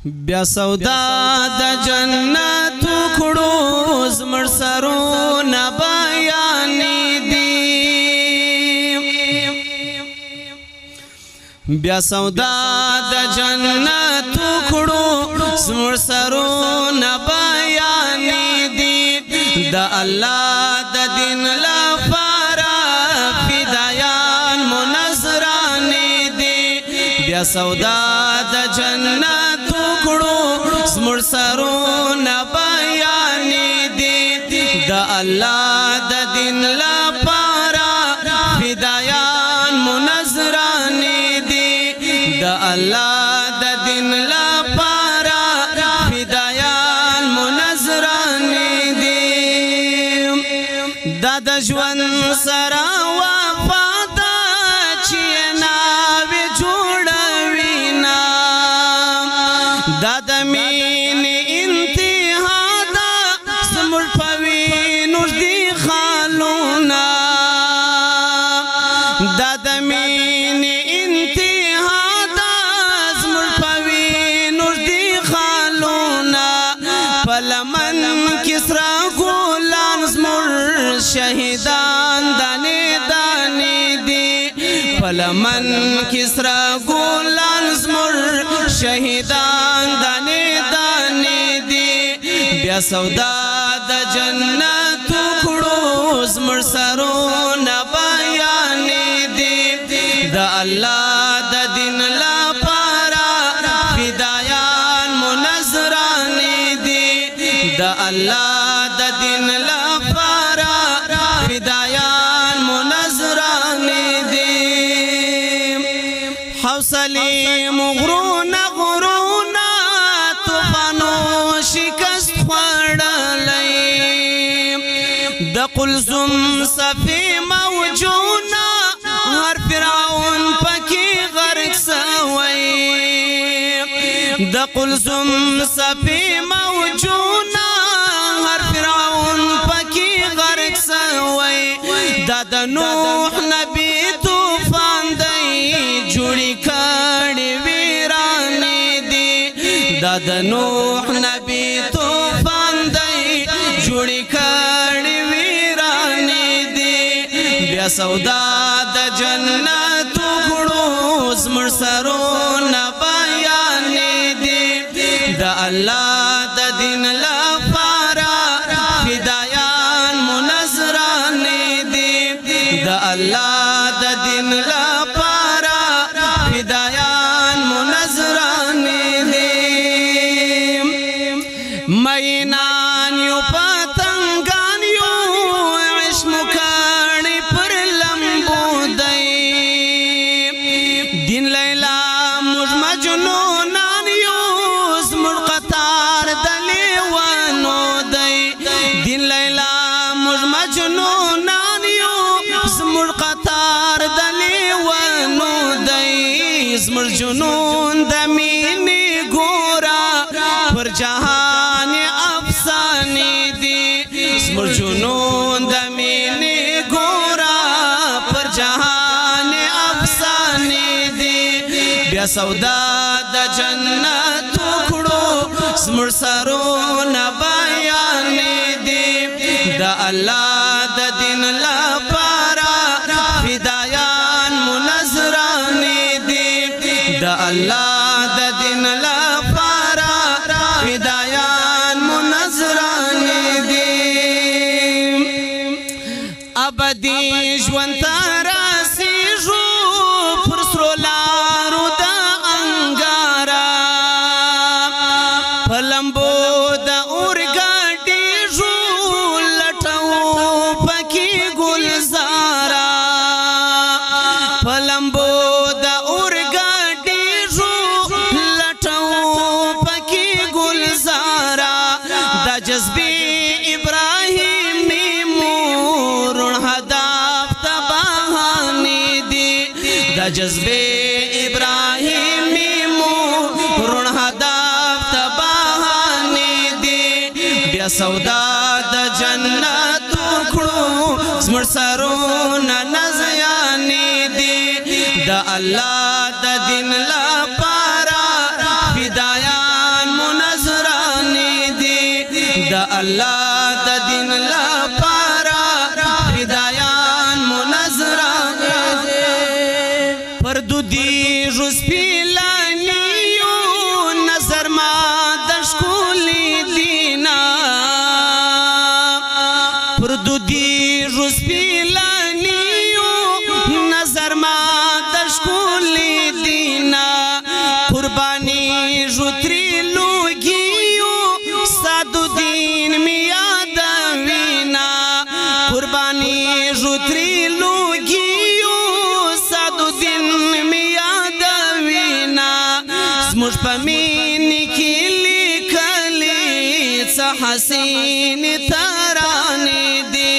بیا سودا د جنت کړو زمر سرو نه بیان دي بیا سودا د جنت کړو زمر سرو نه بیان دي د الله د دین لپاره فدایان منظران دي بیا سودا د جنت زمر سرو نه بیان دي د الله د دین لپاره فدایان منظران دي د الله د دین لپاره فدایان منظران دي دا د ژوند سره وفاده چې ناوې جوړوي نا دا د مين انتها دا زمر پوي نور دي خالونا دا د مين انتها دا زمر پوي نور دي خالونا پلمن کسرا ګولان زمر شهیدان دانه دانه دي پلمن کسرا ګولان زمر شهیدان دانه دانه دي بیا سودا د جنت کړو زمر سرو نه بیان دي د الله د دین لپاره فدایان منظران دي د الله د دین لپاره فدایان منظران دي حوصله مغرون د قلزم صفی موجونا هر فرعون پکی غرق سوی د قلزم صفی موجونا هر فرعون پکی غرق سوی دا د نوح نبی طوفان دی جوړی کړي ویرانی دی دا د نوح نبی طوفان دی جوړی کړي بیا سودا د جنت کړو زمر سرو نه بیان دي د الله د دین لپاره فدایان منظران دي د الله د دین لپاره فدایان منظران دي مینان یو پتنګان یو عشق دین لیلا مج مجنونان یو زمر قطار دلیوانو دی دین لیلا مج مجنونان یو زمر قطار دلیوانو دی زمر جنون د مینې ګورا پر جهان افسانې دی زمر جنون د مینې ګورا پر جهان بیا سودا د جنت کړو زمر سرو نه بیان دي د الله د دین لپاره فدایان منظران دي د الله د دین لپاره فدایان منظران دي ابدي ژوند جذبه ابراهیمی مو رون هدف تباهانی دی بیا سودا د جنت کړو زمر سرو نه نزیانی دی د الله د دین لپاره فدایان الله د دین لپاره فدایان منظران پر دودی جز پیلانیو نظر ما د ښکلي دینا پر دودی جز پیلانیو نظر ما د ښکلي دینا قربانی جو تری لوګیو سادو دین می یاد وینا قربانی جو تری لوګیو سادو دین می یاد وینا زموږ په مینې کې لیکلي څه حسین ترانې دي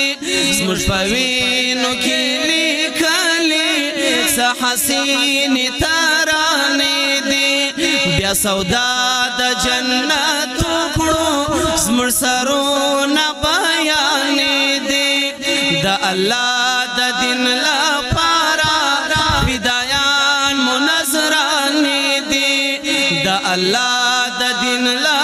زموږ په وینو کې لیکلي څه حسین ترانې دي بیا سودا د جنت کړو زموږ سرونه بیانې دي د الله د دین لپاره فدایان منظرانې دي د الله د دین لپاره